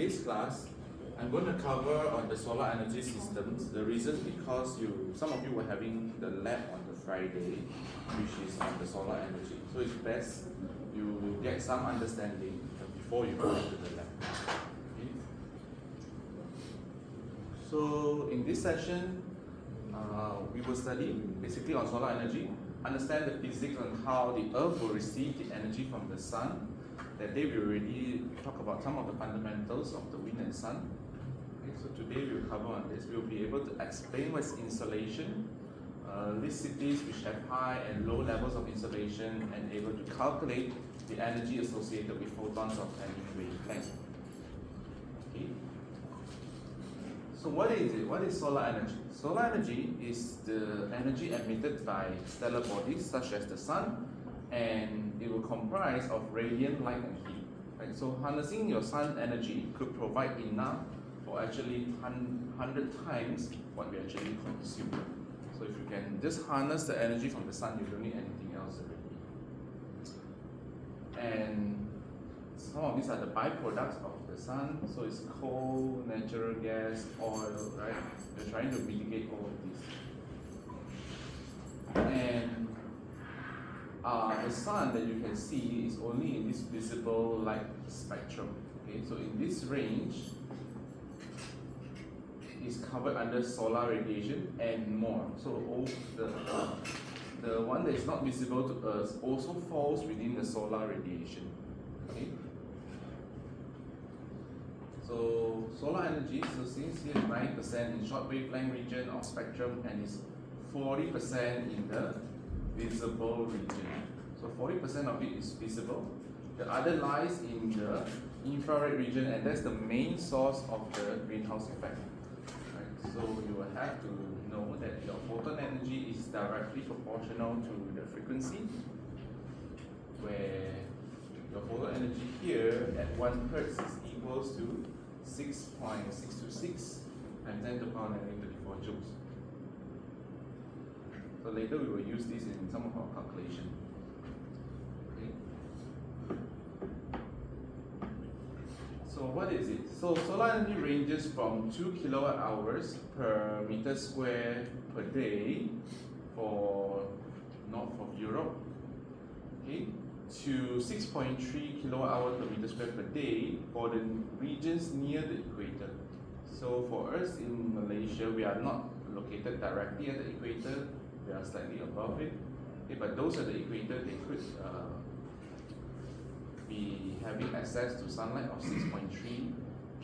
today's class, I'm going to cover on the solar energy systems. The reason because some of you were having the lab on the Friday, which is on the solar energy. So it's best you get some understanding before you go into the lab. Okay? So in this session, we will study basically on solar energy, understand the physics on how the Earth will receive the energy from the sun. That day we already talk about some of the fundamentals of the wind and sun. Okay, so today we will cover on this. We will be able to explain what is insolation, list cities which have high and low levels of insolation, and able to calculate the energy associated with photons of any wavelength. Okay. So what is it? What is solar energy? Solar energy is the energy emitted by stellar bodies such as the sun, and it will comprise of radiant light and heat. Right? So harnessing your sun energy could provide enough for actually 100 times what we actually consume. So if you can just harness the energy from the sun, you don't need anything else already. And some of these are the byproducts of the sun. So it's coal, natural gas, oil, right? We're trying to mitigate all of these. And the sun that you can see is only in this visible light spectrum. Okay, so in this range is covered under solar radiation and more. So the one that is not visible to us also falls within the solar radiation. Okay. So solar energy, so since here 9% in short wavelength region of spectrum and is 40% in the visible region. So 40% of it is visible. The other lies in the infrared region, and that's the main source of the greenhouse effect. Right? So you will have to know that your photon energy is directly proportional to the frequency, where your photon energy here at 1 Hertz is equals to 6.626 times 10 to the power negative 34 joules. So later we will use this in some of our calculation. Okay. So what is it? So solar energy ranges from 2 kilowatt hours per meter square per day for north of Europe, okay, to 6.3 kilowatt hours per meter square per day for the regions near the equator. So for us in Malaysia, we are not located directly at the equator. They are slightly above it. Okay, but those at the equator, they could be having access to sunlight of 6.3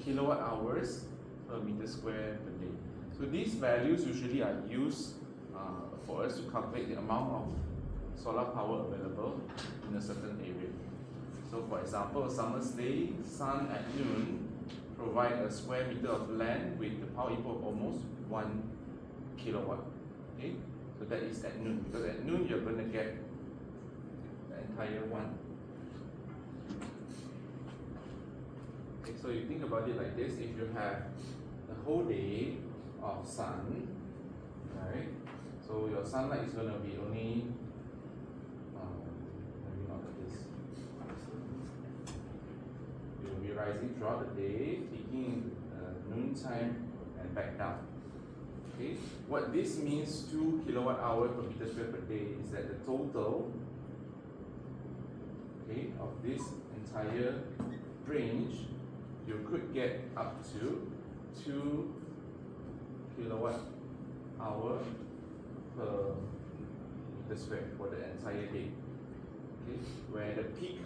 kilowatt hours per meter square per day. So these values usually are used for us to calculate the amount of solar power available in a certain area. So for example, a summer's day, sun at noon provide a square meter of land with the power input of almost 1 kilowatt. Okay? So that is at noon, because at noon you're going to get the entire one. Okay, so you think about it like this: if you have the whole day of sun, right? So your sunlight is going to be only maybe not like this. It will be rising throughout the day, peaking noon time and back down. Okay. What this means, 2 kilowatt hour per meter square per day, is that the total, okay, of this entire range, you could get up to 2 kilowatt hour per meter square for the entire day. Okay. Where the peak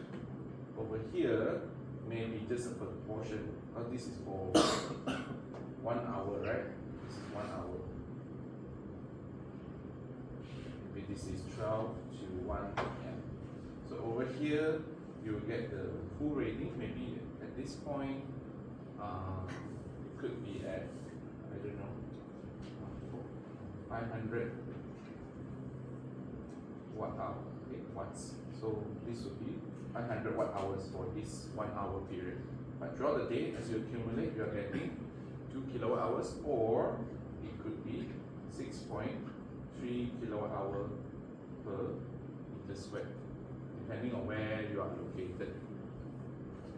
over here may be just a proportion, because this is for 1 hour, right? This is 1 hour. Maybe this is 12 to 1 p.m. So over here, you will get the full rating. Maybe at this point, it could be at, I don't know, 500 watt hour, okay, watts. So this would be 500 watt hours for this 1 hour period. But throughout the day, as you accumulate, you are getting 2 kilowatt hours, or it could be 6.3 kilowatt hour per meter square, depending on where you are located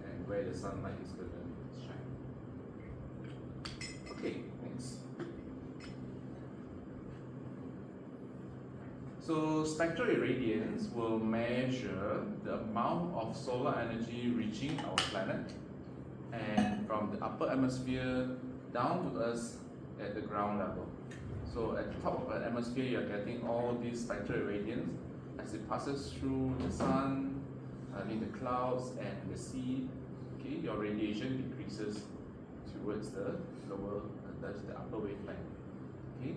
and where the sunlight is going to shine. Okay, next. So spectral irradiance will measure the amount of solar energy reaching our planet and from the upper atmosphere down to us at the ground level. So at the top of the atmosphere, you're getting all these spectral irradiance as it passes through the sun, in the clouds and the sea. Okay, your radiation decreases towards the lower, that's the upper wavelength. Okay,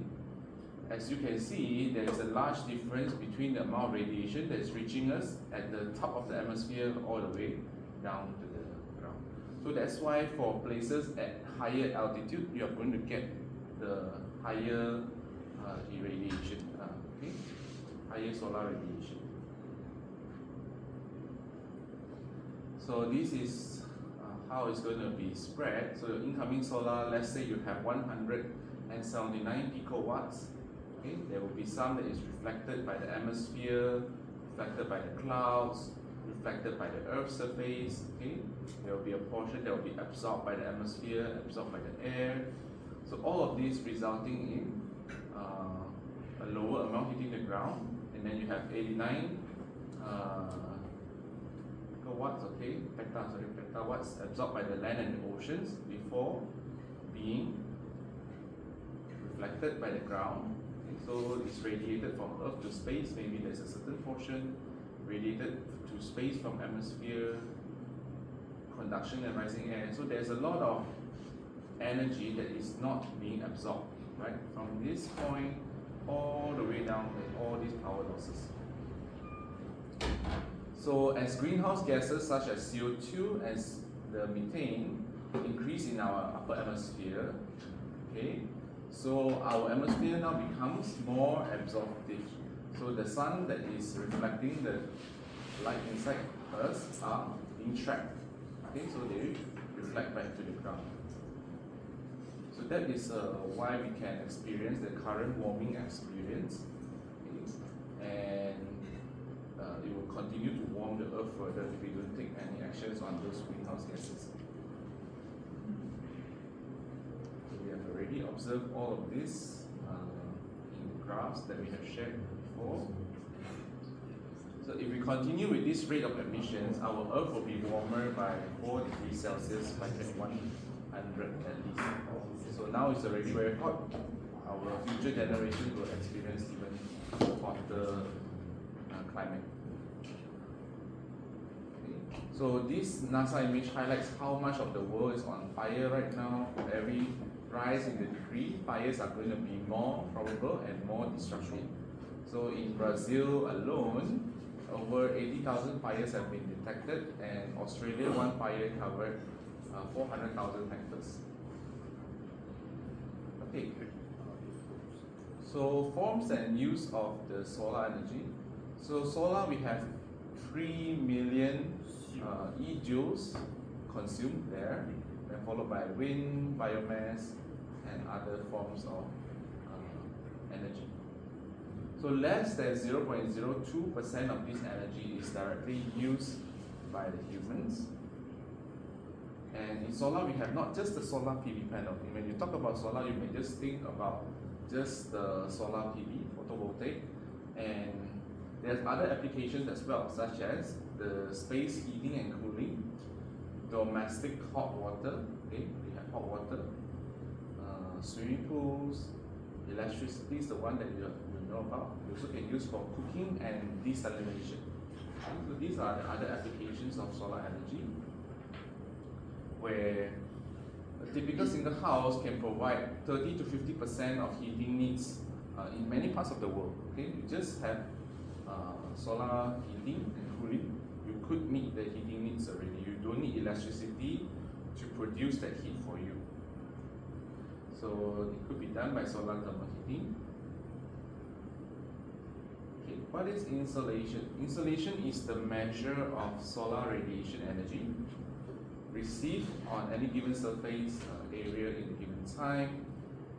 as you can see, there is a large difference between the amount of radiation that is reaching us at the top of the atmosphere all the way down to the ground. So that's why for places at higher altitude, you are going to get the higher irradiation, okay, higher solar radiation. So this is how it's going to be spread. So incoming solar, let's say you have 179 picowatts. Okay, there will be some that is reflected by the atmosphere, reflected by the clouds, reflected by the Earth's surface. Okay, there will be a portion that will be absorbed by the atmosphere, absorbed by the air. So all of these resulting in a lower amount hitting the ground, and then you have 89 picowatts, okay, petawatts absorbed by the land and the oceans before being reflected by the ground. Okay, so it's radiated from Earth to space. Maybe there's a certain portion radiated to space from atmosphere, conduction and rising air. So there's a lot of energy that is not being absorbed, right? From this point all the way down to all these power losses. So as greenhouse gases such as CO2 and the methane increase in our upper atmosphere, okay, so our atmosphere now becomes more absorptive. So the sun that is reflecting the light inside us are being trapped. Okay, so they reflect back to the ground. So that is why we can experience the current warming experience, okay? And it will continue to warm the earth further if we don't take any actions on those greenhouse gases. So we have already observed all of this in the graphs that we have shared before. So if we continue with this rate of emissions, our earth will be warmer by 4 degrees Celsius by 2100 at least. So now it's already very hot. Our future generations will experience even hotter climate. Okay. So this NASA image highlights how much of the world is on fire right now. For every rise in the degree, fires are going to be more probable and more destructive. So in Brazil alone, over 80,000 fires have been detected, and Australia, one fire covered 400,000 hectares. Okay. So forms and use of the solar energy. So solar, we have 3 million e-joules consumed there, then followed by wind, biomass, and other forms of energy. So less than 0.02% of this energy is directly used by the humans. And in solar, we have not just the solar PV panel. When you talk about solar, you may just think about just the solar PV, photovoltaic, and there's other applications as well, such as the space heating and cooling, domestic hot water, okay, we have hot water, swimming pools, electricity is the one that you know about. You also can use for cooking and desalination. So these are the other applications of solar energy, where a typical single house can provide 30 to 50% of heating needs in many parts of the world. Okay, you just have solar heating and cooling, you could meet the heating needs already. You don't need electricity to produce that heat for you. So it could be done by solar thermal heating. Okay, what is insolation? Insolation is the measure of solar radiation energy received on any given surface area in a given time,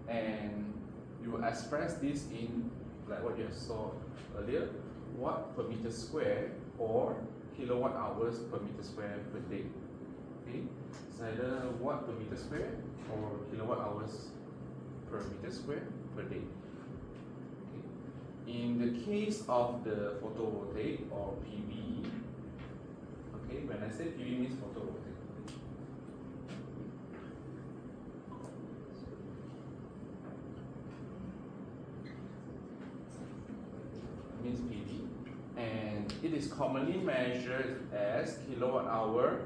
and you express this in, like what you saw earlier, watt per meter square or kilowatt hours per meter square per day. Okay, it's either watt per meter square or kilowatt hours per meter square per day. Okay. In the case of the photovoltaic or PV, okay, when I say PV means photovoltaic. Means PV, and it is commonly measured as kilowatt hour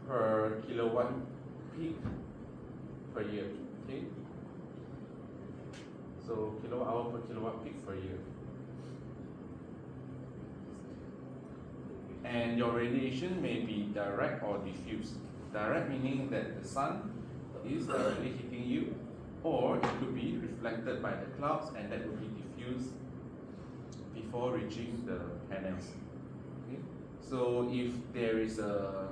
per kilowatt peak per year. Okay, so kilowatt hour per kilowatt peak per year, and your radiation may be direct or diffuse. Direct meaning that the sun is directly hitting you, or it could be reflected by the clouds, and that will be diffused before reaching the panels. Okay? So if there is a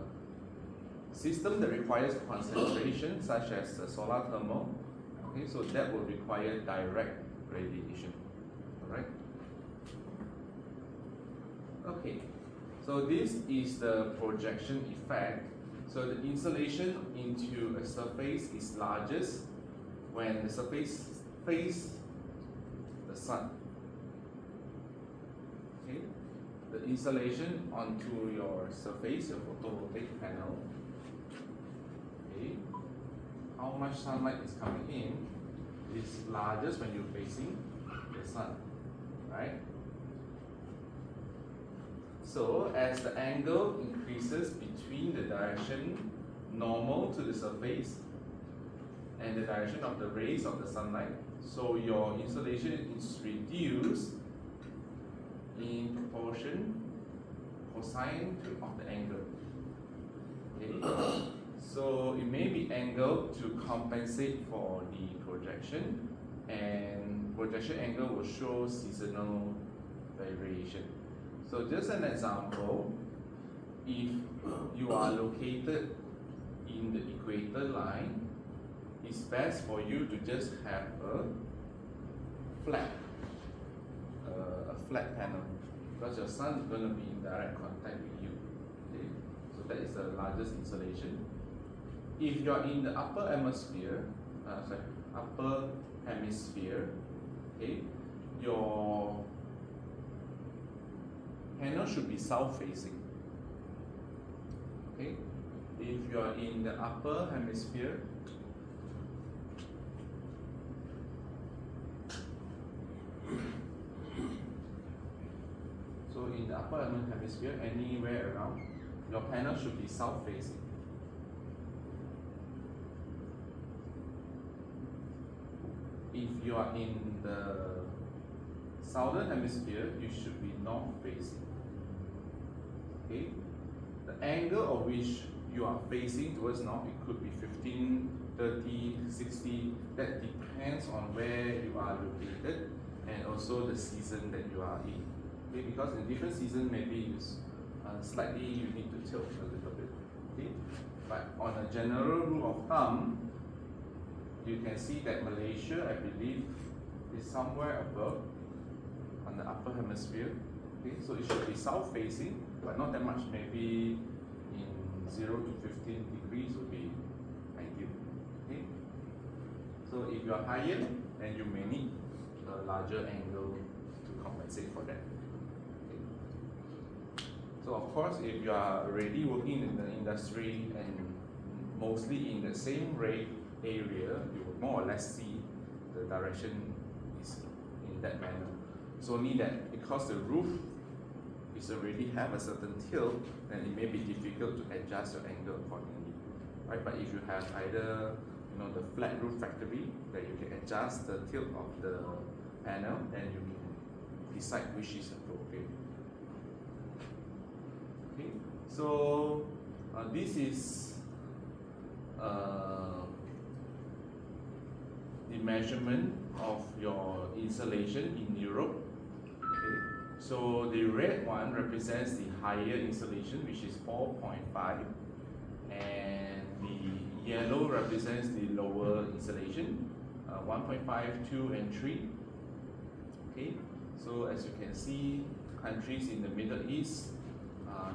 system that requires concentration, such as the solar thermal, okay, so that will require direct radiation. Alright? Okay, so this is the projection effect. So the insolation into a surface is largest when the surface faces the sun. Okay, the insolation onto your surface, your photovoltaic panel. Okay, how much sunlight is coming in is largest when you're facing the sun, right? So as the angle increases between the direction normal to the surface and the direction of the rays of the sunlight, so your insolation is reduced in proportion cosine of the angle. Okay, so it may be angled to compensate for the projection, and projection angle will show seasonal variation. So just an example, if you are located in the equator line, it's best for you to just have a flat panel, because your sun is going to be in direct contact with you. Okay? So that is the largest insolation. If you are in the upper hemisphere, okay, your panel should be south facing. Okay, if you are in the upper hemisphere, so in the upper hemisphere, anywhere around, your panel should be south facing. If you are in the southern hemisphere, you should be north facing. Okay, the angle of which you are facing towards north, it could be 15, 30, 60, that depends on where you are located and also the season that you are in. Okay, because in different season, maybe it's slightly you need to tilt a little bit. Okay, but on a general rule of thumb, you can see that Malaysia, I believe, is somewhere above on the upper hemisphere. Okay, so it should be south facing, but not that much. Maybe in 0 to 15 degrees would be ideal. Okay, so if you are higher, then you may need a larger angle to compensate for that. Okay. So of course, if you are already working in the industry and mostly in the same rate area, you will more or less see the direction is in that manner. It's only that because the roof is already have a certain tilt, then it may be difficult to adjust your angle accordingly, right? But if you have either the flat roof factory that you can adjust the tilt of the panel, then you can decide which is appropriate. Okay, so this is the measurement of your insolation in Europe. Okay. So the red one represents the higher insolation, which is 4.5, and the yellow represents the lower insolation, 1.5, 2, and 3. Okay. So as you can see, countries in the Middle East,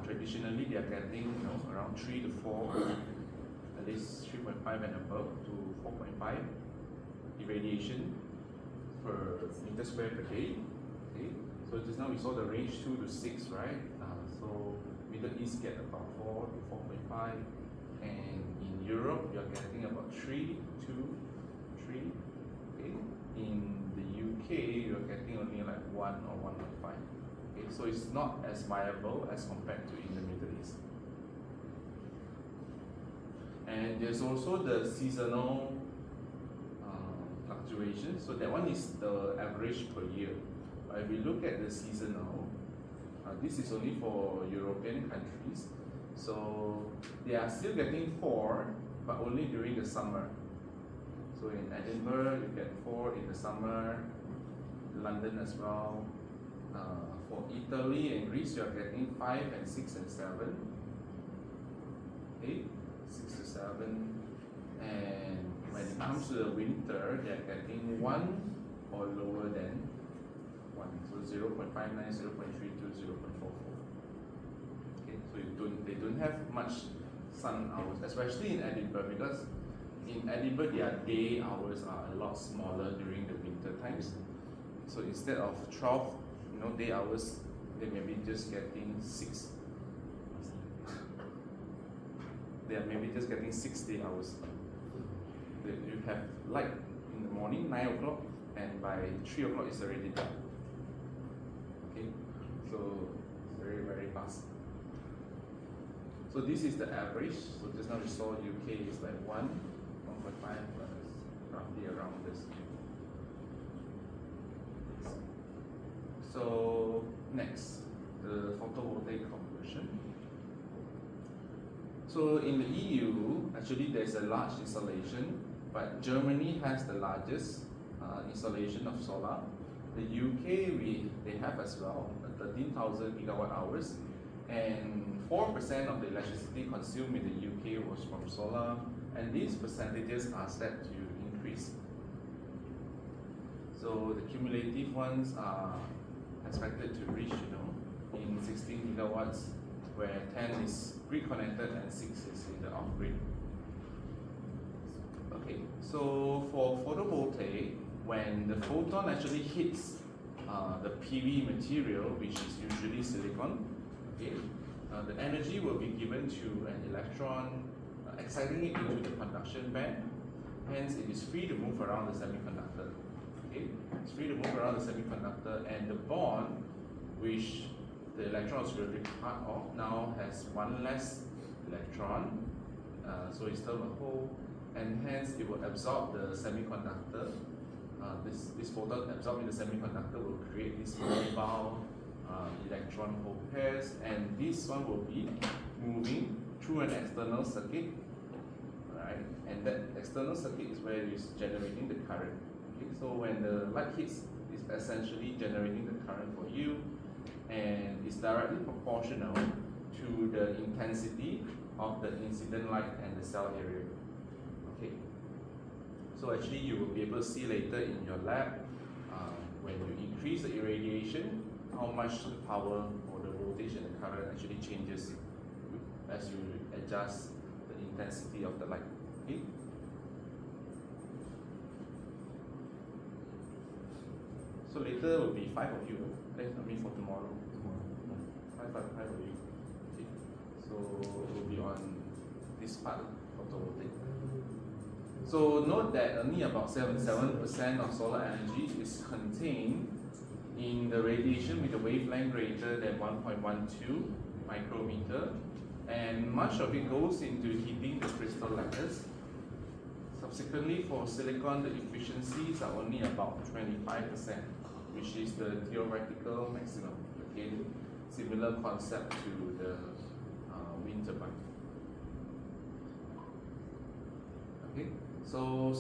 traditionally they are getting around 3 to 4, at least 3.5 and above to 4.5. irradiation per meter square per day. Okay, so just now we saw the range 2 to 6, right? So Middle East get about 4 to 4.5, and in Europe you're getting about 3 to 3. Okay, in the UK you're getting only like 1 or 1.5. Okay, so it's not as viable as compared to in the Middle East. And there's also the seasonal fluctuation. So that one is the average per year. If we look at the seasonal, this is only for European countries. So they are still getting 4, but only during the summer. So in Edinburgh, you get 4 in the summer, London as well. For Italy and Greece, you are getting 5 and 6 and 7. 8, 6 to 7. And when it comes to the winter, they are getting 1 or lower than 1. So 0.59, 0.32, 0.44. Okay, so they don't have much sun hours, especially in Edinburgh, because in Edinburgh their day hours are a lot smaller during the winter times. So instead of 12, day hours, they may be just getting 6. They are maybe just getting 6 day hours. You have light in the morning, 9 o'clock, and by 3 o'clock it's already dark. Okay, so it's very, very fast. So this is the average. So just now we saw UK is like 1.5, roughly around this. So next, the photovoltaic conversion. So in the EU, actually there's a large installation, but Germany has the largest installation of solar. The UK, they have as well, 13,000 gigawatt hours, and 4% of the electricity consumed in the UK was from solar, and these percentages are set to increase. So the cumulative ones are expected to reach, in 16 gigawatts, where 10 is grid connected and 6 is in the off-grid. Okay, so for photovoltaic, when the photon actually hits the PV material, which is usually silicon, okay, the energy will be given to an electron, exciting it into the conduction band. Hence, it is free to move around the semiconductor. Okay, it's free to move around the semiconductor, and the bond, which the electron is really part of, now has one less electron, so it's termed a hole, and hence it will absorb the semiconductor. This photon absorbing the semiconductor will create this mobile electron hole pairs, and this one will be moving through an external circuit, right? And that external circuit is where it's generating the current. Okay? So when the light hits, it's essentially generating the current for you, and it's directly proportional to the intensity of the incident light and the cell area. Okay. So actually you will be able to see later in your lab, when you increase the irradiation, how much the power or the voltage and the current actually changes as you adjust the intensity of the light. Okay. So later will be 5 of you. For tomorrow. Five of you. Okay. So we'll be on this part of photovoltaic. So note that only about 7% of solar energy is contained in the radiation with a wavelength greater than 1.12 micrometer, and much of it goes into heating the crystal lattice. Subsequently, for silicon, the efficiencies are only about 25%, which is the theoretical maximum. Again, similar concept to the wind turbine. Okay, so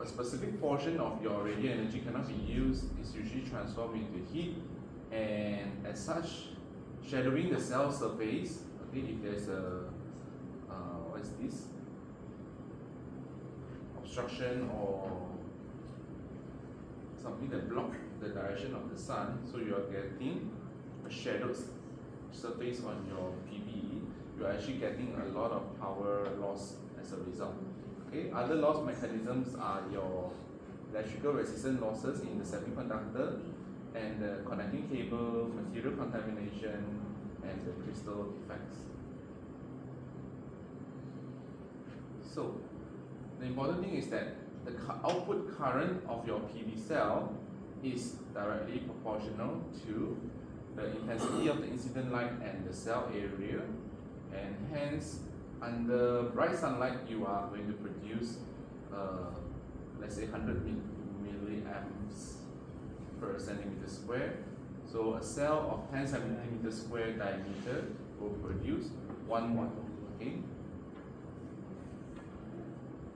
a specific portion of your radiant energy cannot be used, is usually transformed into heat, and as such, shadowing the cell surface. Okay, if there's a what is this? Obstruction or something that blocks the direction of the sun, so you are getting a shadowed surface on your PVE. You are actually getting a lot of power loss as a result. Okay, other loss mechanisms are your electrical resistance losses in the semiconductor, and the connecting cable, material contamination, and the crystal effects. So, the important thing is that the output current of your PV cell is directly proportional to the intensity of the incident light and the cell area, and hence under bright sunlight you are going to produce let's say 100 milliamps per centimeter square. So a cell of 10 centimeter square diameter will produce 1 watt. Okay.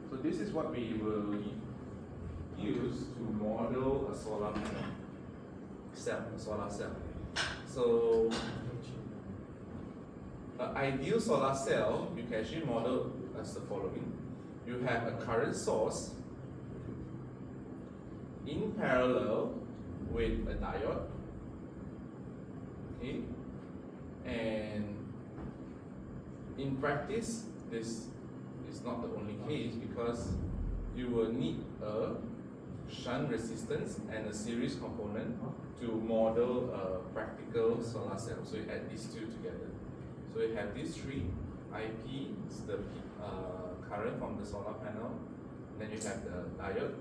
So this is what we will use to model a solar panel cell, a solar cell. So an ideal solar cell you can actually model as the following. You have a current source in parallel with a diode, okay, and in practice this is not the only case, because you will need a shunt resistance and a series component to model a practical solar cell. So you add these two together. So you have these three. IP is the current from the solar panel. Then you have the diode,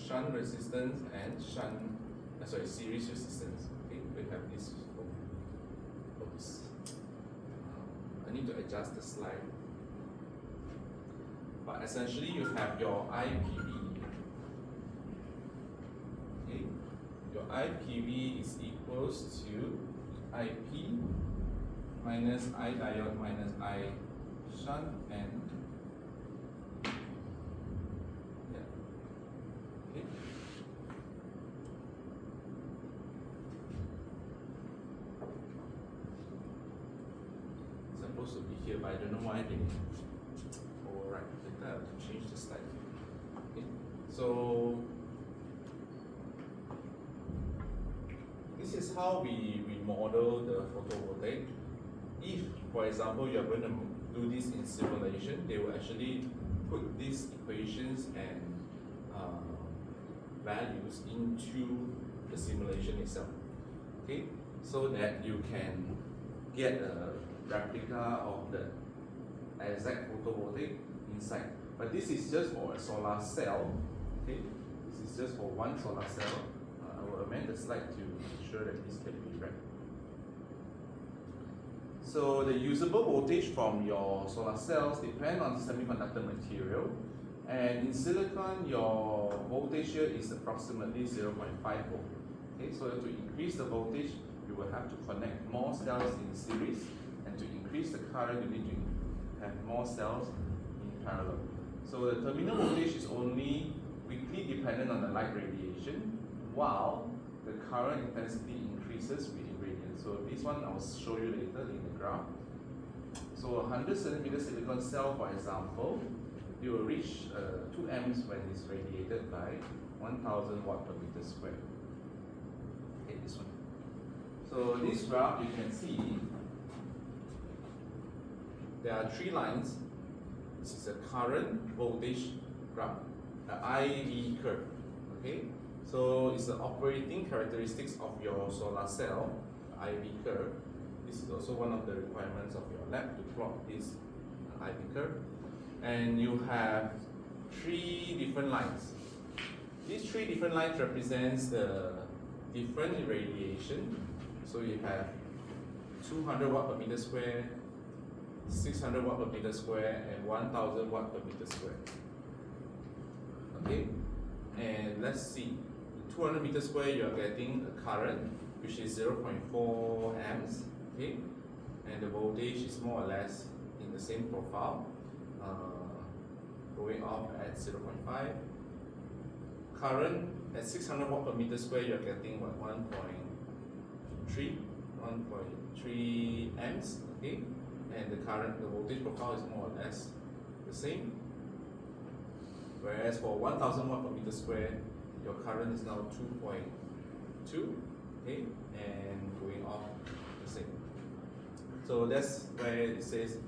shunt resistance, and series resistance. Okay, we have this. Oops. I need to adjust the slide. But essentially, you have your IPV. Okay, your IPV is equals to IP minus I diode minus I shunt, and okay. It's supposed to be here, but I don't know why they. Alright, later I have to change the slide. Okay. So this is how we model the photovoltaic. If, for example, you are going to do this in simulation, they will actually put these equations and values into the simulation itself. Okay, so that you can get a replica of the exact photovoltaic inside. But this is just for a solar cell. Okay, this is just for one solar cell. I will amend the slide to ensure that this can be read. So the usable voltage from your solar cells depend on the semiconductor material, and in silicon your voltage here is approximately 0.5 volt. Okay, so to increase the voltage you will have to connect more cells in series, and to increase the current you need to have more cells in parallel. So the terminal voltage is only weakly dependent on the light radiation, while the current intensity increases with irradiance. So this one I will show you later in the graph. So a 100 centimeter silicon cell, for example, it will reach 2 amps when it's radiated by 1000 watt per meter square. Okay, this one. So this graph you can see there are 3 lines. This is a current voltage graph, an IV curve. Okay, so it's the operating characteristics of your solar cell, IV curve. This is also one of the requirements of your lab to plot this IV curve. And you have 3 different lines. These 3 different lines represents the different radiation. So you have 200 watt per meter square, 600 watt per meter square, and 1000 watt per meter square. Okay, and let's see. 200 meter square, you are getting a current which is 0.4 amps. Okay, and the voltage is more or less in the same profile, going up at 0.5. Current at 600 watt per meter square, you are getting what, 1.3 amps. Okay, and the voltage profile is more or less the same. Whereas for 1000 watt per meter square, your current is now 2.2, okay, and going up the same. So that's where it says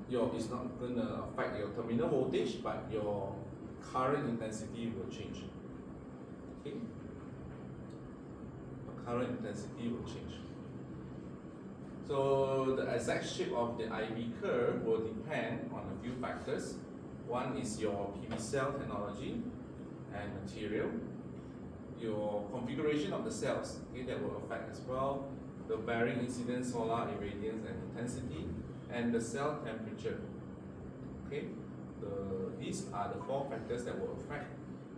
it's not going to affect your terminal voltage, but your current intensity will change. Okay? The current intensity will change. So the exact shape of the IV curve will depend on a few factors. One is your PV cell technology and material, your configuration of the cells, okay, that will affect as well, the varying incidence solar irradiance and intensity, and the cell temperature. Okay, these are the 4 factors that will affect.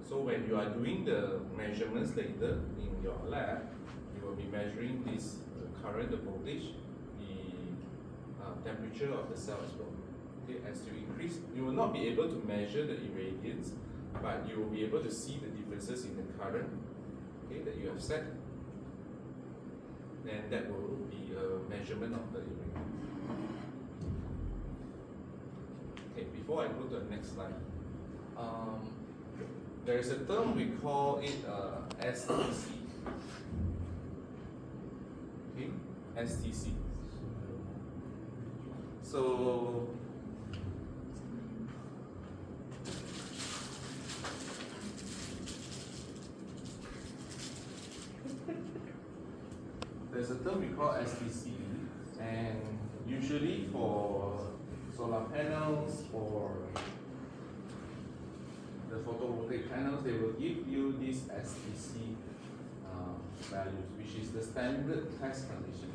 So when you are doing the measurements later in your lab, you will be measuring this current, the voltage, the temperature of the cell as well. Okay, as you increase, you will not be able to measure the irradiance, but you will be able to see the differences in the current, okay, that you have set. Then that will be a measurement of the irradiance. Okay, before I go to the next slide, there is a term we call it STC. Okay, STC. So there's a term we call STC, and usually for solar panels or the photovoltaic panels, they will give you this STC values, which is the standard test condition.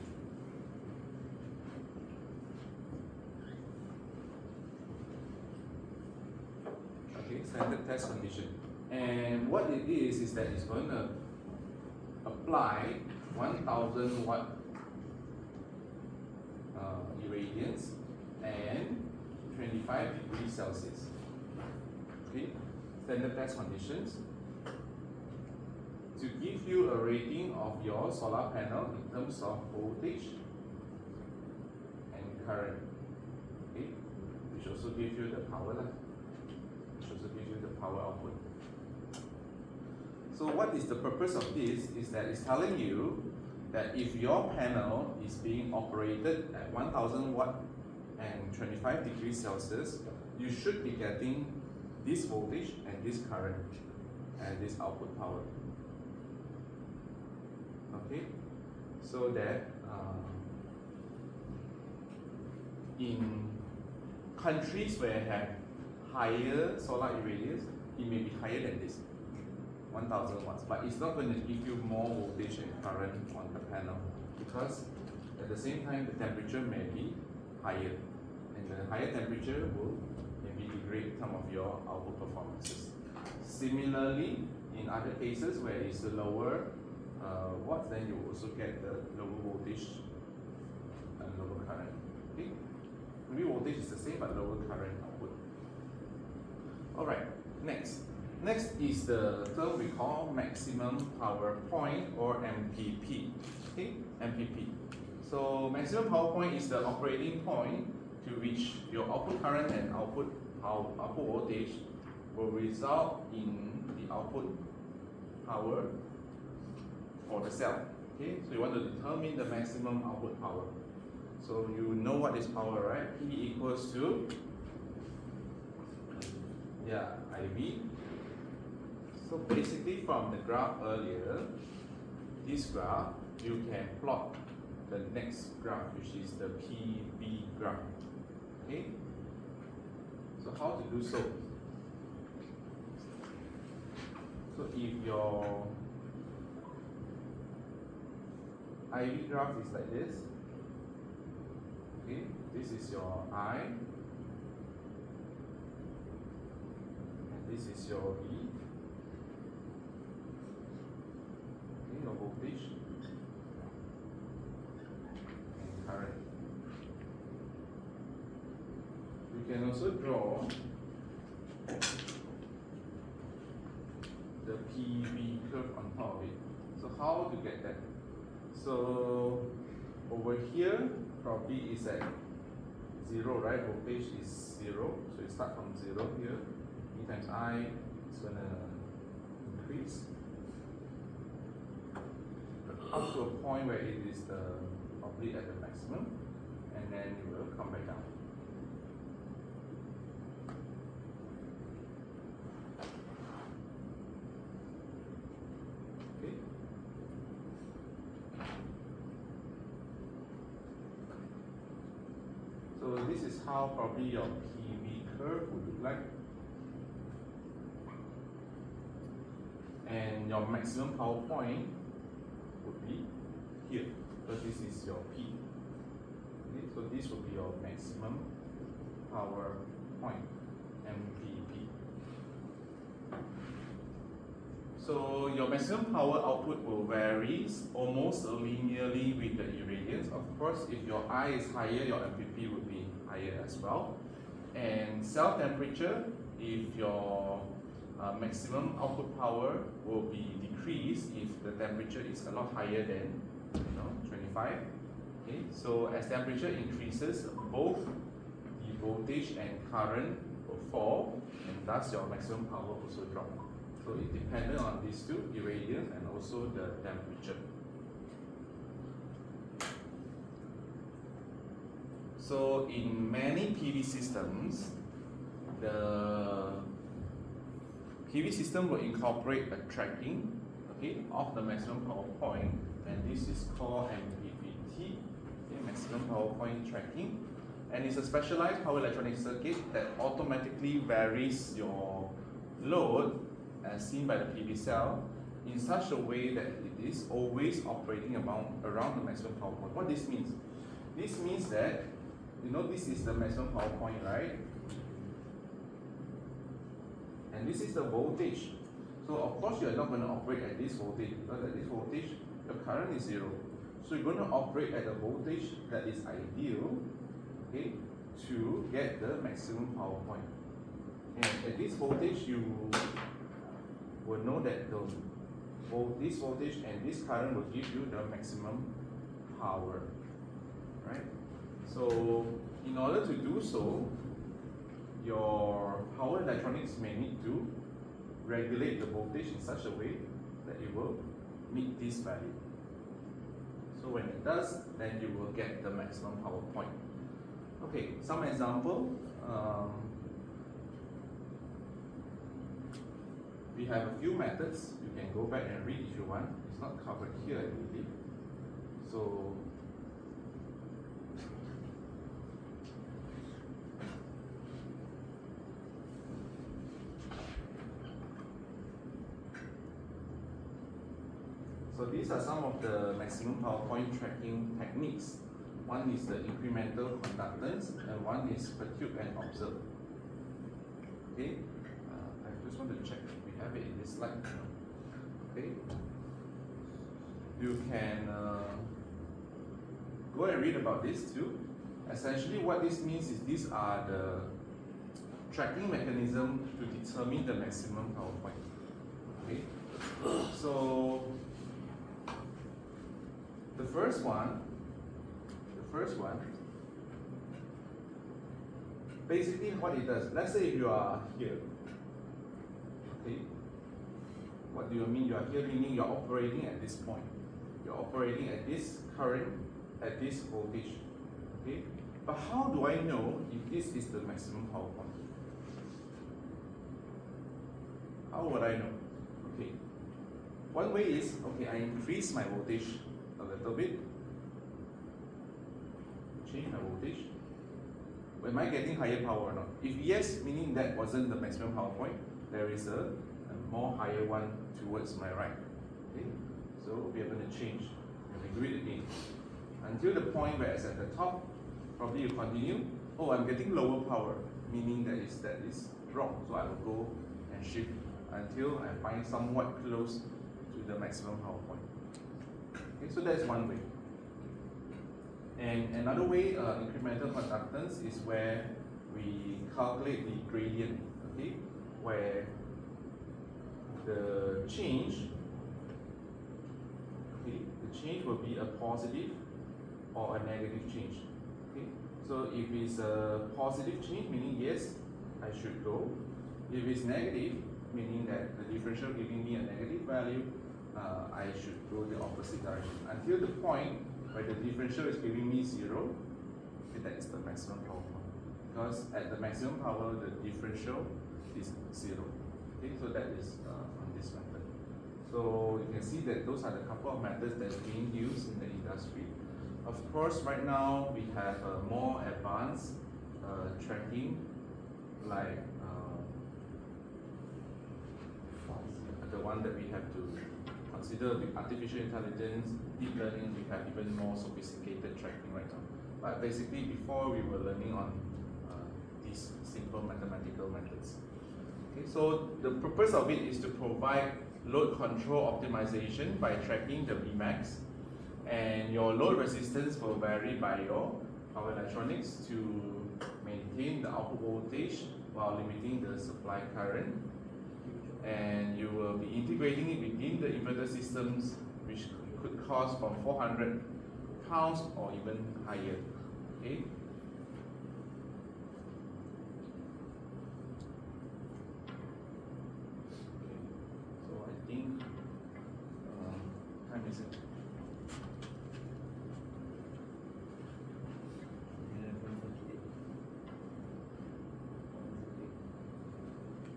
Okay, standard test condition. And what it is that it's going to apply 1000 watt irradiance and 25 degrees Celsius. Okay, standard test conditions to give you a rating of your solar panel in terms of voltage and current. Okay, which also gives you the power line, which also gives you the power output. So what is the purpose of this is that it's telling you that if your panel is being operated at 1000 watt and 25 degrees Celsius, you should be getting this voltage and this current and this output power. Okay, so that in countries where have higher solar irradiance, it may be higher than this, 1000 watts, but it's not going to give you more voltage and current on the panel, because at the same time the temperature may be higher, and the higher temperature will maybe degrade some of your output performances. Similarly, in other cases where it's a lower watts, then you also get the lower voltage and lower current. Okay, maybe voltage is the same but lower current output. All right, next is the term we call maximum power point, or MPP. Okay, MPP. So maximum power point is the operating point to which your output current and output voltage will result in the output power for the cell. Okay, so you want to determine the maximum output power. So you know what is power, right? P equals to IV. So basically from the graph earlier, this graph, you can plot the next graph, which is the PV graph. Okay? So how to do so? So if your IV graph is like this, okay, this is your I, and this is your V, okay, your voltage and current. You can also draw the PV curve on top of it. So how to get that? So over here probably is at 0, right? Voltage is 0, so you start from 0 here. V times I is gonna increase up to a point where it is probably at the maximum, and then it will come back down. this is how probably your PV curve would look like. And your maximum power point would be here, because this is your P. Okay, so this would be your maximum power point, MPP. So your maximum power output will vary almost linearly with the irradiance. Of course, if your I is higher, your MPP would be higher as well. And cell temperature, if your maximum output power will be decreased if the temperature is a lot higher than 25. Okay, so as temperature increases, both the voltage and current will fall, and thus your maximum power also drop. So it depends on these two, irradiance and also the temperature. So in many PV systems, the PV system will incorporate a tracking, okay, of the maximum power point, and this is called MPPT, okay, maximum power point tracking. And it's a specialized power electronic circuit that automatically varies your load as seen by the PV cell in such a way that it is always operating around the maximum power point. What this means? This means that, this is the maximum power point, right? And this is the voltage. So of course you are not going to operate at this voltage, because at this voltage your current is 0. So you're going to operate at a voltage that is ideal, okay, to get the maximum power point. And at this voltage you will know that this voltage and this current will give you the maximum power, right? So in order to do so, your power electronics may need to regulate the voltage in such a way that it will meet this value. So when it does, then you will get the maximum power point. Okay, some example. We have a few methods. You can go back and read if you want. It's not covered here, I believe. So these are some of the maximum power point tracking techniques. One is the incremental conductance, and one is perturb and observe. Okay, I just want to check if we have it in this slide. Okay, you can go and read about this too. Essentially, what this means is these are the tracking mechanism to determine the maximum power point. Okay, so the first one, basically what it does, let's say if you are here, okay, what do you mean you are here? Meaning you're operating at this point. You're operating at this current, at this voltage, okay? But how do I know if this is the maximum power point? How would I know? Okay, one way is, okay, I increase my voltage a little bit, change my voltage. Am I getting higher power or not? If yes, meaning that wasn't the maximum power point, there is a more higher one towards my right. Okay, so we are going to change, and we do it again until the point where it's at the top. Probably you continue. Oh, I'm getting lower power, meaning that is wrong. So I will go and shift until I find somewhat close to the maximum power point. Okay, so that's one way. And another way, incremental conductance, is where we calculate the gradient, okay, where the change, okay, the change will be a positive or a negative change. Okay, so if it's a positive change, meaning yes, I should go. If it's negative, meaning that the differential giving me a negative value, I should go the opposite direction until the point where the differential is giving me 0. Okay, that is the maximum power point. Because at the maximum power, the differential is 0. Okay, so that is on this method. So you can see that those are the couple of methods that's being used in the industry. Of course, right now we have more advanced tracking like the one that we have to consider with artificial intelligence, deep learning. We have even more sophisticated tracking right now. But basically, before we were learning on these simple mathematical methods. Okay, so the purpose of it is to provide load control optimization by tracking the Vmax, and your load resistance will vary by your power electronics to maintain the output voltage while limiting the supply current. And you will be integrating it within the inverter systems, which could cost from 400 pounds or even higher. Okay. So I think time is it?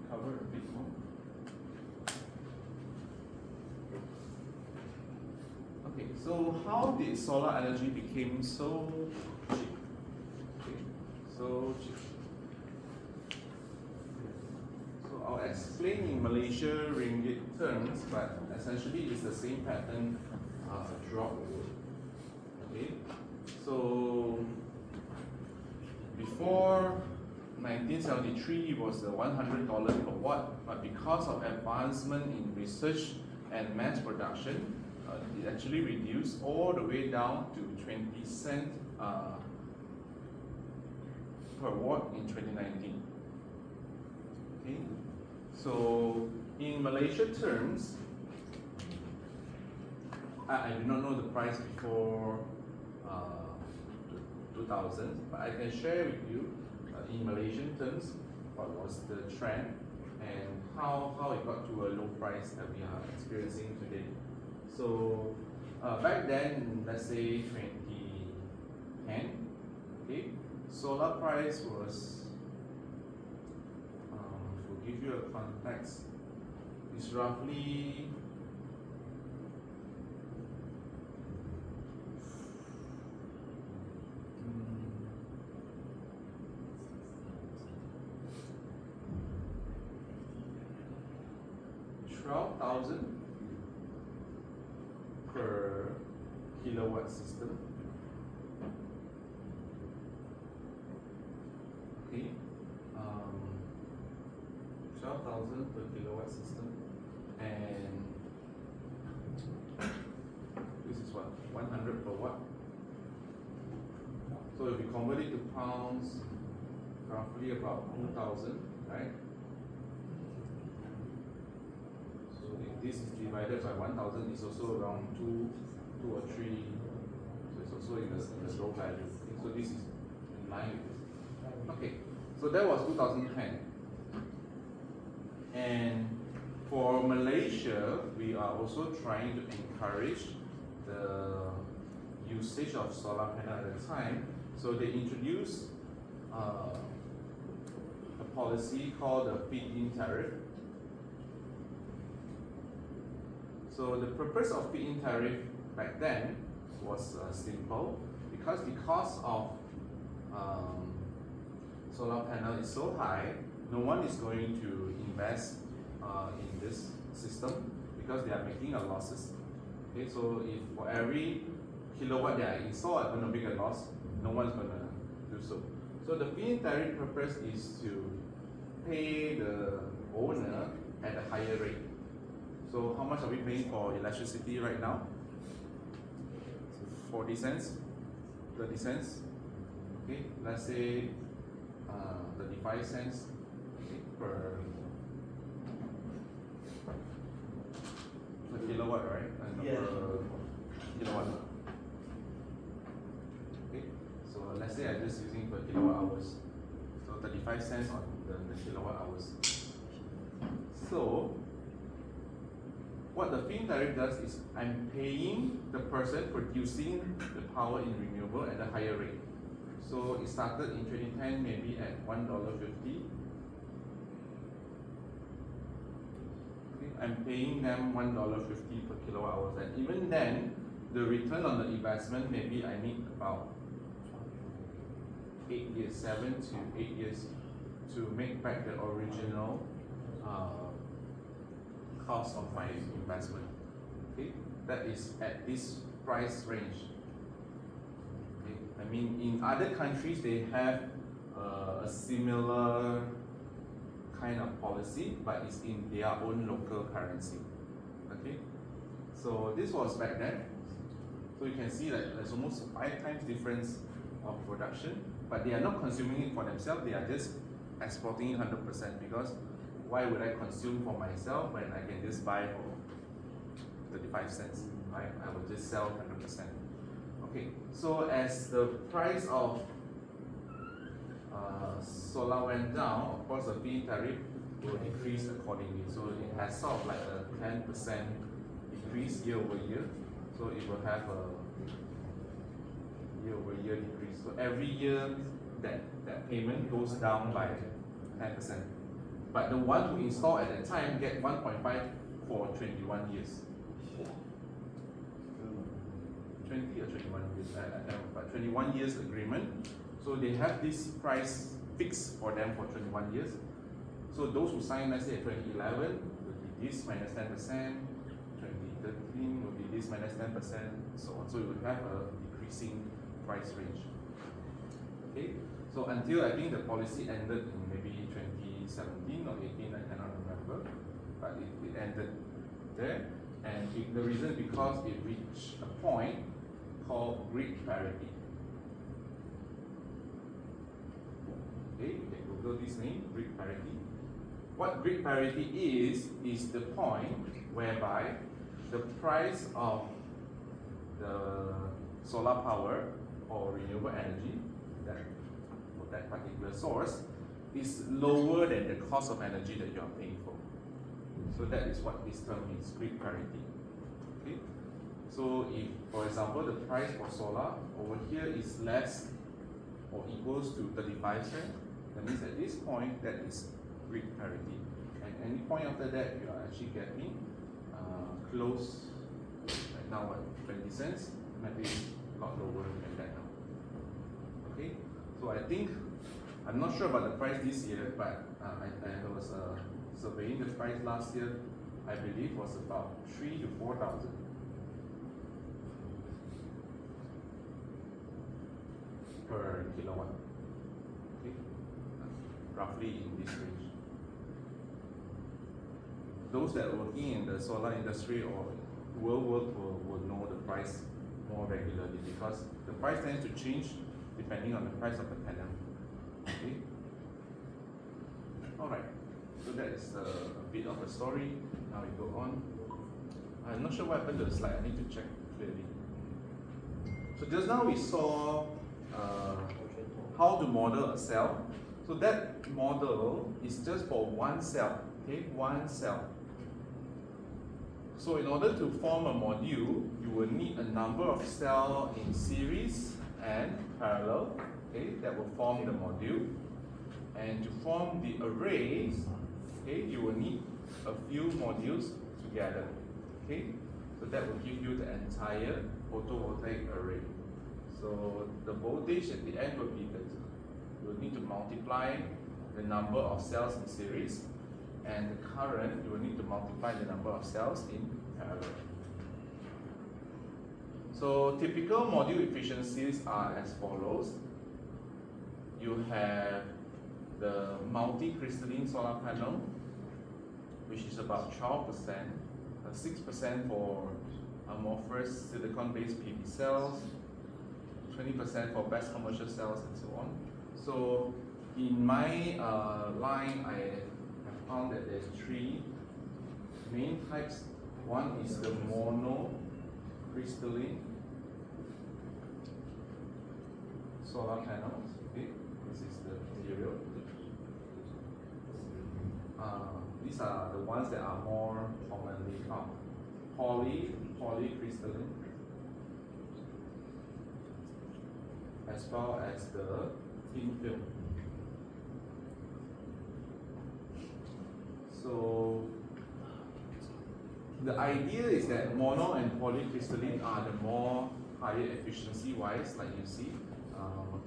Cover a bit more. Okay, so how did solar energy become so cheap? Okay, so cheap. So I'll explain in Malaysia ringgit terms, but essentially it's the same pattern drop. Okay, so before 1973 it was the $100 per watt, but because of advancement in research and mass production, it actually reduced all the way down to 20 cents per watt in 2019. Okay, so in Malaysia terms, I do not know the price before 2000, but I can share with you in Malaysian terms what was the trend and how it got to a low price that we are experiencing today. So back then, let's say 2010, okay, solar price was, to give you a context, is roughly $12,000 per kilowatt system. Okay, 12,000 per kilowatt system, and this is what, 100 per watt. So if we convert it to pounds, roughly about 2,000, right? So if this is divided by 1,000, it's also around 2 or 3. So it's also in the low value. Okay, so this is in line with this. Okay, so that was 2010. And for Malaysia, we are also trying to encourage the usage of solar panel at the time. So they introduced a policy called the feed-in tariff. So the purpose of feed-in tariff back then was simple, because the cost of solar panel is so high, no one is going to invest in this system because they are making a losses. Okay, so if for every kilowatt that I install, I'm going to make a loss, no one's going to do so. So the feed-in tariff purpose is to pay the owner at a higher rate. So how much are we paying for electricity right now? 40 cents, 30 cents. Okay, let's say 35 cents, okay, per kilowatt, right? And yeah. Per kilowatt. Okay, so let's say I'm just using per kilowatt hours. So 35 cents on the kilowatt hours. So what the feed-in tariff does is I'm paying the person producing the power in renewable at a higher rate. So it started in 2010 maybe at $1.50. Okay, I'm paying them $1.50 per kilowatt hours, and even then, the return on the investment maybe I need about 8 years, 7 to 8 years to make back the original cost of my investment. Okay, that is at this price range. Okay, I mean in other countries they have a similar kind of policy, but it's in their own local currency. Okay, so this was back then. So you can see that there's almost 5 times difference of production, but they are not consuming it for themselves, they are just exporting it 100%, because why would I consume for myself when I can just buy for 35 cents, right? I will just sell 100%. Okay, so as the price of solar went down, of course the fee tariff will decrease accordingly. So it has sort of like a 10% decrease year over year. So it will have a year over year decrease. So every year that payment goes down by 10%. But the one who installed at that time get 1.5 for 21 years. 20 or 21 years, I don't know, but 21 years agreement. So they have this price fixed for them for 21 years. So those who sign, let's say 2011, will be this minus 10%, 2013 will be this minus 10%, so on. So you will have a decreasing price range. Okay, so until I think the policy ended in maybe 2017 or 18, I cannot remember, but it ended there. And the reason because it reached a point called grid parity. Okay, you can Google this name, grid parity. What grid parity is the point whereby the price of the solar power or renewable energy for that particular source is lower than the cost of energy that you are paying for. So that is what this term means, grid parity. Okay? So if, for example, the price for solar over here is less or equals to 35 cents, that means at this point that is grid parity. And any point after that, you are actually getting close, right now what, 20 cents, maybe a lot lower than that now. Okay, so I think, I'm not sure about the price this year, but I was surveying the price last year, I believe was about 3,000 to 4,000 per kilowatt. Okay, roughly in this range. Those that are working in the solar industry or will know the price more regularly, because the price tends to change depending on the price of the panel. Okay. All right. So that is a bit of a story. Now we go on. I'm not sure what happened to the slide. I need to check clearly. So just now we saw how to model a cell. So that model is just for one cell. Okay, one cell. So in order to form a module, you will need a number of cells in series and parallel. Okay, that will form the module. And to form the array, okay, you will need a few modules together. Okay, so that will give you the entire photovoltaic array. So the voltage at the end will be that you will need to multiply the number of cells in series, and the current you will need to multiply the number of cells in parallel. So typical module efficiencies are as follows. You have the multi-crystalline solar panel, which is about 12%, 6% for amorphous silicon-based PV cells, 20% for best commercial cells, and so on. So in my line, I have found that there's 3 main types. One is the monocrystalline solar panels. Okay, this is the material. These are the ones that are more commonly found. Polycrystalline, as well as the thin film. So the idea is that mono and polycrystalline are the more higher efficiency wise, like you see,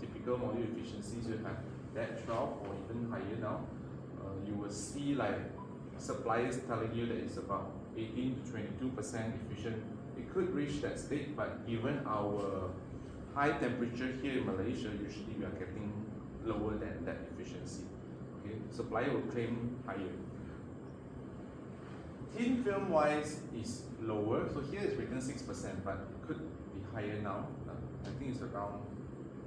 typical module efficiencies, you have that 12 or even higher now. You will see like suppliers telling you that it's about 18 to 22% efficient. It could reach that state, but given our high temperature here in Malaysia, usually we are getting lower than that efficiency. Okay, supplier will claim higher. Thin film wise is lower, so here it's written 6%, but it could be higher now. I think it's around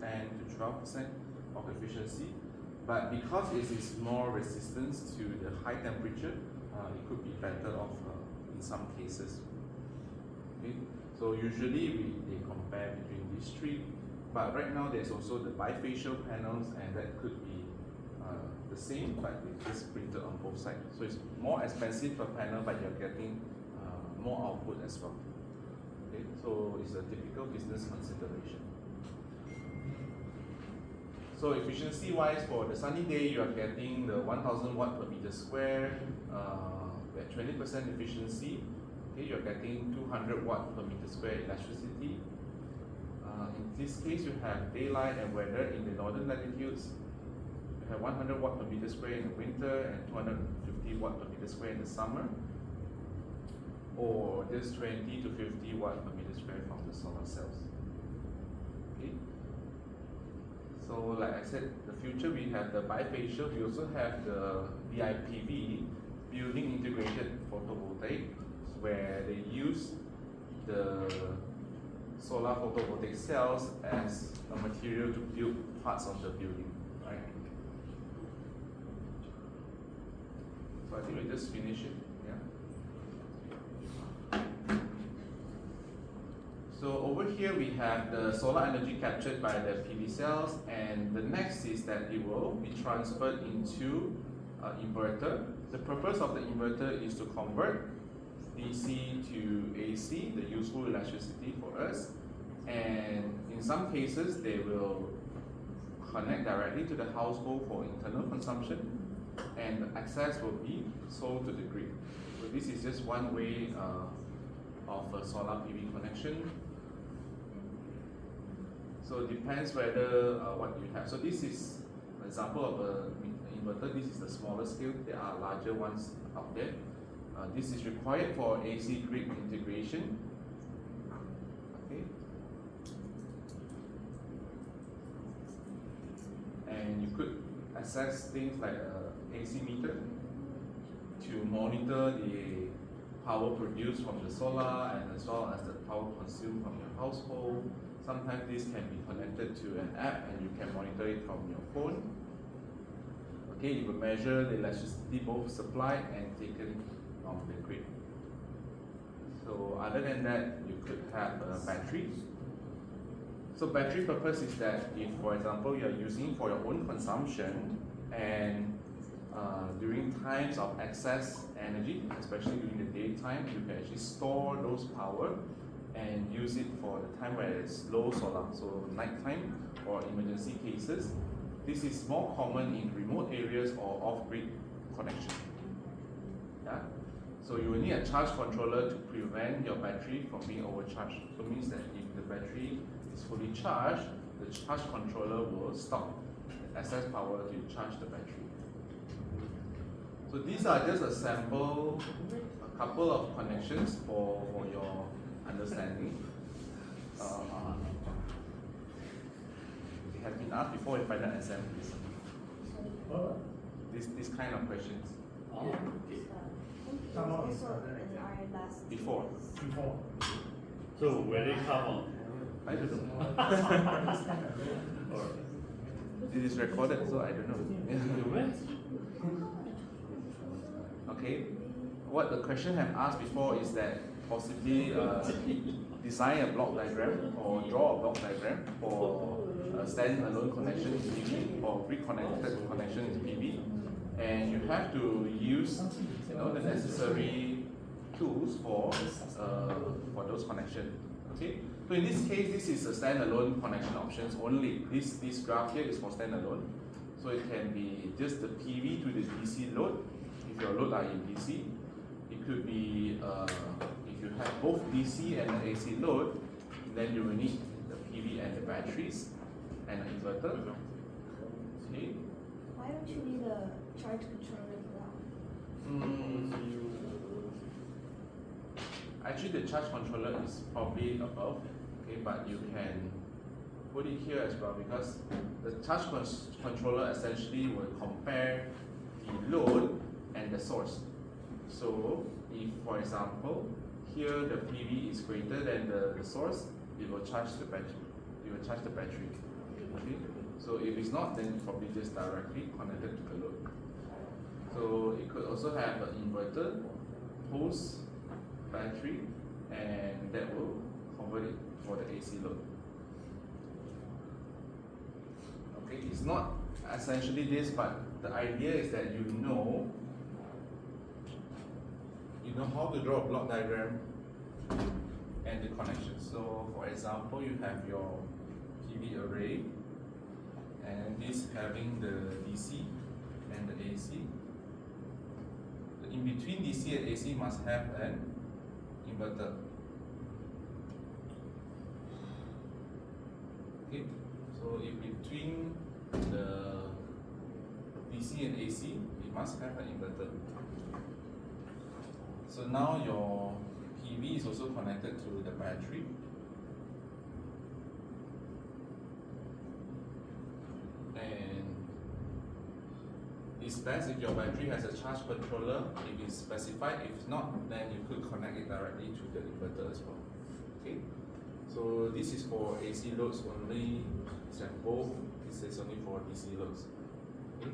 10 to 12% of efficiency. But because it is more resistance to the high temperature, it could be better off in some cases. Okay? So usually they compare between these three, but right now there's also the bifacial panels, and that could be the same, but it's just printed on both sides. So it's more expensive per panel, but you're getting more output as well. Okay? So it's a typical business consideration. So efficiency wise, for the sunny day, you are getting the 1000 watt per meter square at 20% efficiency. Okay, you're getting 200 watt per meter square electricity. In this case, you have daylight and weather in the northern latitudes. You have 100 watt per meter square in the winter and 250 watt per meter square in the summer. Or just 20 to 50 watt per meter square from the solar cells. Okay. So like I said, the future we have the bifacial, we also have the BIPV, building integrated photovoltaic, where they use the solar photovoltaic cells as a material to build parts of the building, right? So I think we just finish it, yeah. So over here we have the solar energy captured by the PV cells, and the next is that it will be transferred into an inverter. The purpose of the inverter is to convert DC to AC, the useful electricity for us, and in some cases they will connect directly to the household for internal consumption, and the excess will be sold to the grid. So this is just one way of a solar PV connection. So it depends whether what you have. So this is an example of an inverter. This is the smaller scale. There are larger ones out there. This is required for AC grid integration. Okay. And you could access things like AC meter to monitor the power produced from the solar, and as well as the power consumed from your household. Sometimes this can be connected to an app and you can monitor it from your phone. Okay, you will measure the electricity both supplied and taken from the grid. So other than that, you could have a battery. So battery purpose is that if, for example, you are using for your own consumption, and during times of excess energy, especially during the daytime, you can actually store those power and use it for the time where it's low solar, so nighttime or emergency cases. This is more common in remote areas or off-grid connection. Yeah? So you will need a charge controller to prevent your battery from being overcharged. So it means that if the battery is fully charged, the charge controller will stop the excess power to charge the battery. So these are just a sample, a couple of connections for your understanding. It has been asked before in final assemblies. This kind of questions. Before. So where they come on? I don't know. It is recorded, so I don't know. Okay. What the question have asked before is that possibly design a block diagram or draw a block diagram for a standalone connection in PV or grid-connected connection in PV, and you have to use the necessary tools for those connections. Okay. So in this case, this is a standalone connection options only. This graph here is for standalone. So it can be just the PV to the DC load. If your load are in DC, it could be if you have both DC and the AC load, then you will need the PV and the batteries. and an inverter. Okay. Why don't you need a charge controller for that one? Actually, the charge controller is probably above, okay, but you can put it here as well because the charge controller essentially will compare the load and the source. So, if for example, here the PV is greater than the source, it will charge the battery. It will charge the battery. Okay? So if it's not, then it's probably just directly connected to the load. So it could also have an inverter, post battery, and that will convert it for the AC load. Okay, it's not essentially this, but the idea is that you know how to draw a block diagram and the connection. So for example, you have your PV array, and this having the DC and the AC. In between DC and AC must have an inverter. Okay, so in between the DC and AC, it must have an inverter. So now your PV is also connected to the battery. And it's best if your battery has a charge controller, if it's specified. If not, then you could connect it directly to the inverter as well. Okay, so this is for AC loads only, except both. This is only for DC loads. Okay.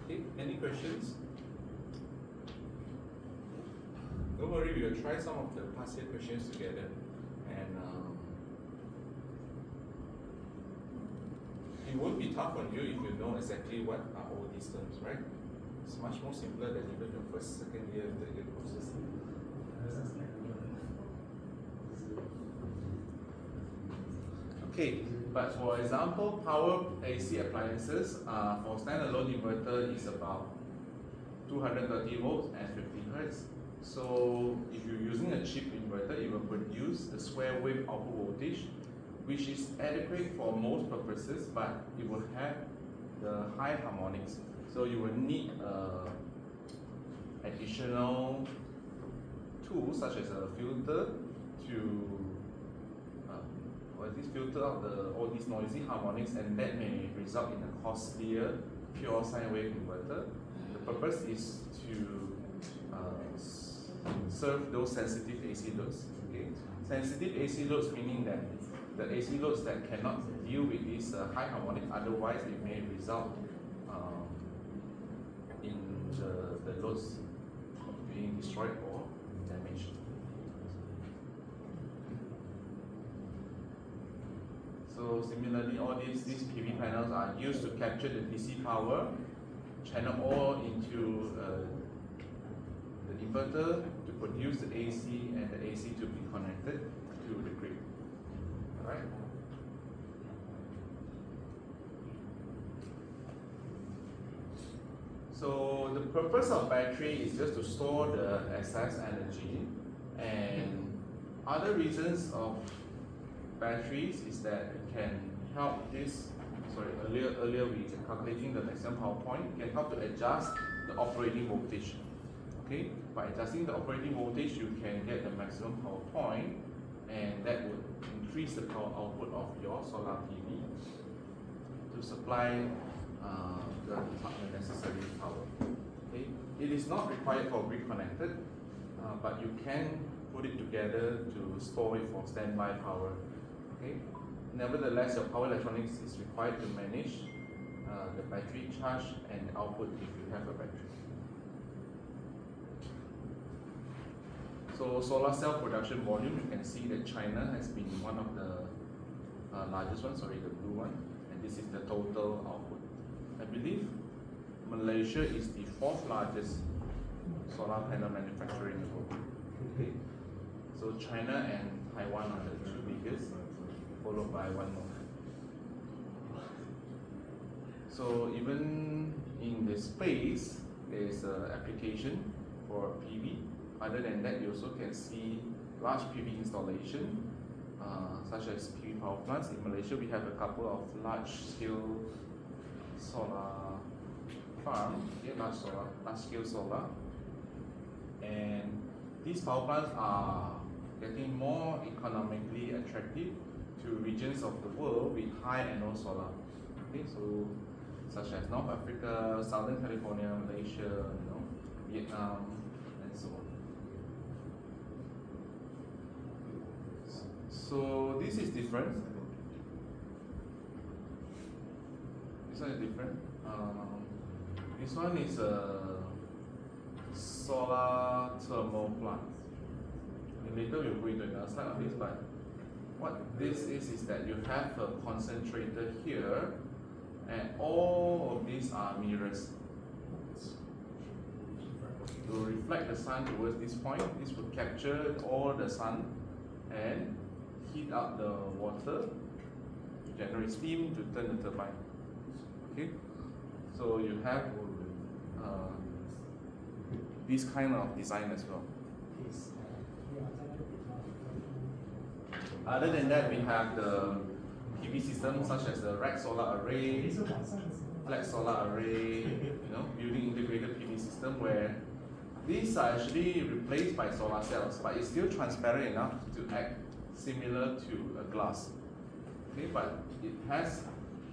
Okay, any questions? Don't worry, we will try some of the past year questions together, and it won't be tough on you if you know exactly what are all these terms, right? It's much more simpler than even your first, second year, third year courses. Okay, but for example, power AC appliances for standalone inverter is about 230 volts and 50 hertz. So if you're using a cheap inverter, it will produce the square wave output voltage, which is adequate for most purposes, but it will have the high harmonics. So you will need additional tools such as a filter to filter out all these noisy harmonics, and that may result in a costlier pure sine wave inverter. The purpose is to serve those sensitive AC loads. Okay, sensitive AC loads meaning that the AC loads that cannot deal with this high harmonic, otherwise it may result in the loads being destroyed or damaged. So similarly, all these PV panels are used to capture the DC power, channel all into the inverter to produce the AC, and the AC to be connected to the grid. Alright? So the purpose of battery is just to store the excess energy, and other reasons of batteries is that it can help this. Earlier we were calculating the maximum power point. It can help to adjust the operating voltage. Okay, by adjusting the operating voltage, you can get the maximum power point, and that would increase the power output of your solar PV to supply the necessary power. Okay, it is not required for grid connected, but you can put it together to store it for standby power. Okay. Nevertheless, your power electronics is required to manage the battery charge and output if you have a battery. So solar cell production volume, you can see that China has been one of the largest ones, the blue one, and this is the total output. I believe Malaysia is the 4th largest solar panel manufacturer in the world. Okay. So China and Taiwan are the 2 biggest, followed by one more. So even in the space, there is an application for PV. Other than that, you also can see large PV installation, such as PV power plants. In Malaysia, we have a couple of large-scale solar farms, large-scale solar, and these power plants are getting more economically attractive to regions of the world with high annual solar. Okay, so such as North Africa, Southern California, Malaysia, Vietnam, and so on. So this is different. This one is different. This one is a solar thermal plant. And later we'll go into another slide on this, but what this is that you have a concentrator here, and all of these are mirrors. It will reflect the sun towards this point. This will capture all the sun and heat up the water to generate steam to turn the turbine. Okay, so you have this kind of design as well. Other than that, we have the PV system such as the rack solar array, flat solar array, building integrated PV system where these are actually replaced by solar cells, but it's still transparent enough to act similar to a glass. Okay, but it has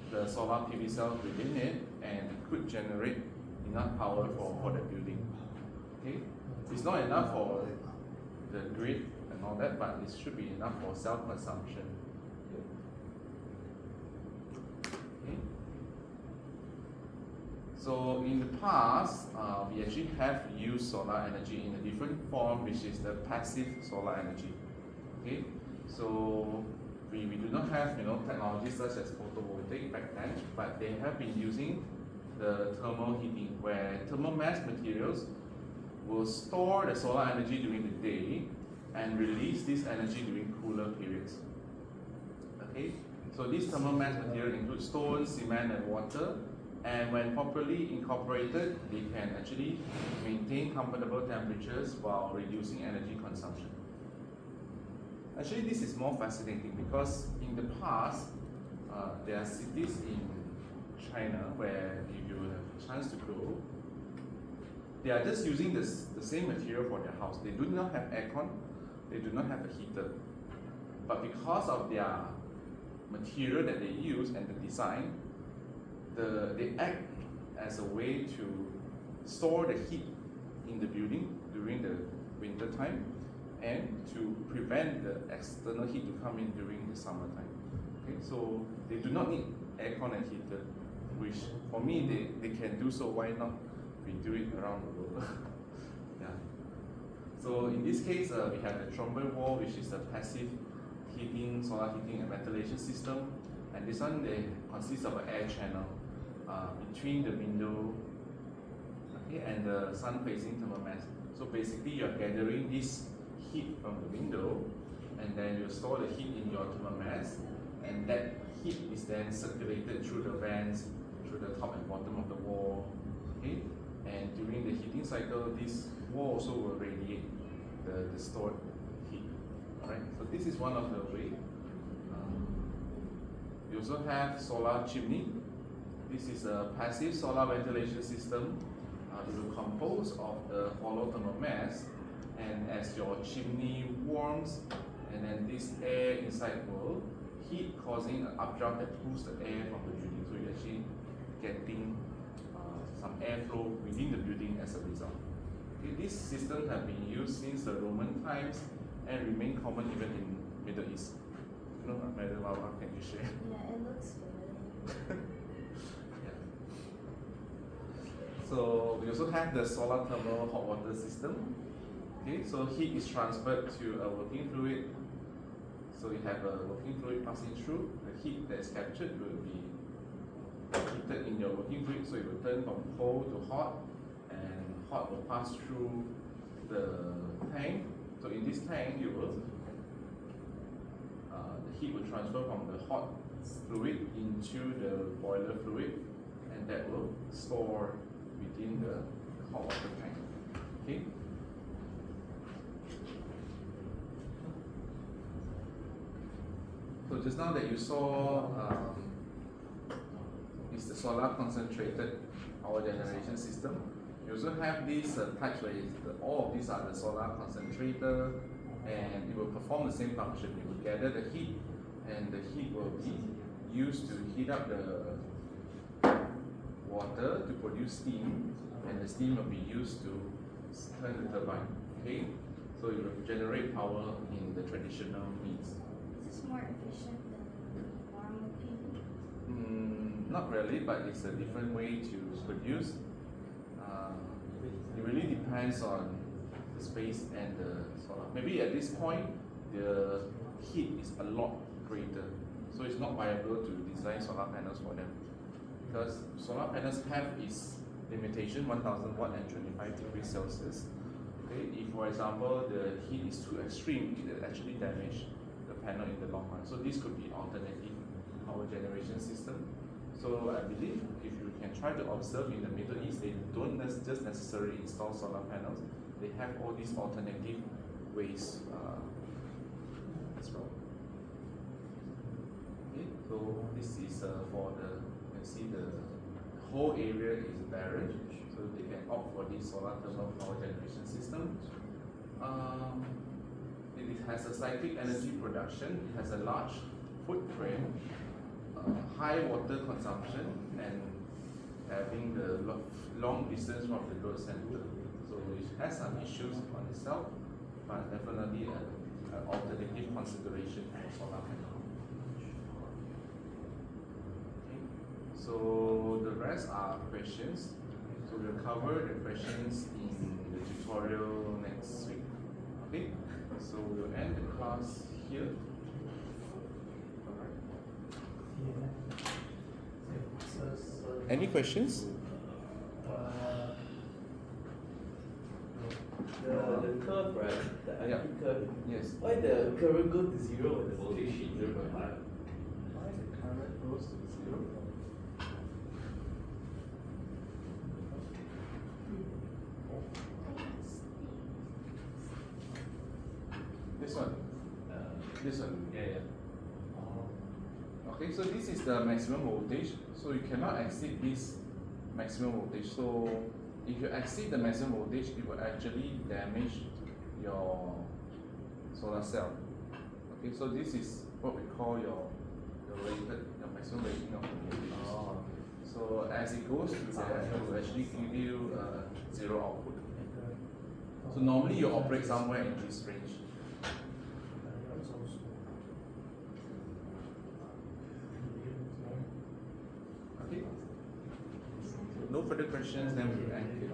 the solar PV cells within it and it could generate enough power for the building. Okay, it's not enough for the grid and all that, but it should be enough for self-consumption. Okay. So in the past, we actually have used solar energy in a different form, which is the passive solar energy. Okay, so we do not have technologies such as photovoltaic back then, but they have been using the thermal heating, where thermal mass materials will store the solar energy during the day and release this energy during cooler periods. Okay, so this thermal mass material includes stone, cement, and water, and when properly incorporated, they can actually maintain comfortable temperatures while reducing energy consumption. Actually, this is more fascinating because in the past, there are cities in China where if you have a chance to go, they are just using the same material for their house. They do not have aircon, they do not have a heater. But because of their material that they use and the design, they act as a way to store the heat in the building during the winter time and to prevent the external heat to come in during the summertime. Okay, so they do not need aircon and heater, which for me they can do so. Why not we do it around the world? Yeah. So in this case, we have the Trombe wall, which is a passive heating, solar heating and ventilation system, and this one consists of an air channel between the window, okay, and the sun-facing thermal mass. So basically, you are gathering this heat from the window, and then you store the heat in your thermal mass, and that heat is then circulated through the vents, through the top and bottom of the wall. Okay, and during the heating cycle, this wall also will radiate the stored heat. Alright, so this is one of the ways. We also have solar chimney. This is a passive solar ventilation system. It will compose of the hollow thermal mass, and as your chimney warms, and then this air inside will heat, causing an updraft that pulls the air from the building. So you're actually getting some airflow within the building as a result. Okay, these systems have been used since the Roman times and remain common even in Middle East. Madam Laura, can you share? Yeah, it looks familiar. Yeah. So we also have the solar thermal hot water system. Okay, so heat is transferred to a working fluid. So you have a working fluid passing through. The heat that is captured will be heated in your working fluid, so it will turn from cold to hot, and hot will pass through the tank. So in this tank, the heat will transfer from the hot fluid into the boiler fluid, and that will store within the hot water tank. Okay. So just now that you saw is the solar concentrated power generation system. You also have these types where all of these are the solar concentrator, and it will perform the same function. It will gather the heat, and the heat will be used to heat up the water to produce steam, and the steam will be used to turn the turbine. Okay, so it will generate power in the traditional means. Is this more efficient than normal PV? Not really, but it's a different way to produce. It really depends on the space and the solar. Maybe at this point, the heat is a lot greater, so it's not viable to design solar panels for them, because solar panels have its limitation, 1000 watt and 25 degrees Celsius. Okay, if for example the heat is too extreme, it will actually damage the panel in the long run. So this could be alternative power generation system. So I believe if you can try to observe in the Middle East, they don't just necessarily install solar panels. They have all these alternative ways as well. Okay, so this is for the, you can see the whole area is barren, so they can opt for this solar thermal power generation system. It has a cyclic energy production, it has a large footprint, high water consumption, and having the long distance from the load center. So it has some issues on itself, but definitely an alternative consideration for solar panel. Okay. So the rest are questions. So we'll cover the questions in the tutorial next week. Okay. So we'll end the class here. Any questions? The curve, right? The Yeah. IP curve. Yes. Why the current go to zero when the voltage is 0.5? Why the current goes to zero? This one. This one. Yeah. Okay, so this is the maximum voltage. So you cannot exceed this maximum voltage. So if you exceed the maximum voltage, it will actually damage your solar cell. Okay, so this is what we call your maximum rating of the voltage. Oh. So as it goes to there, it will actually give you zero output. So normally you operate somewhere in this range. Okay. No further questions, then we will end here.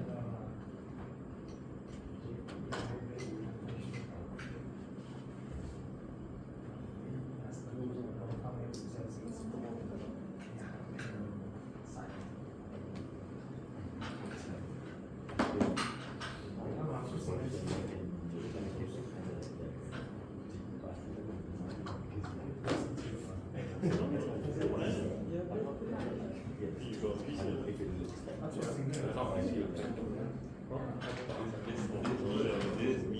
This is me.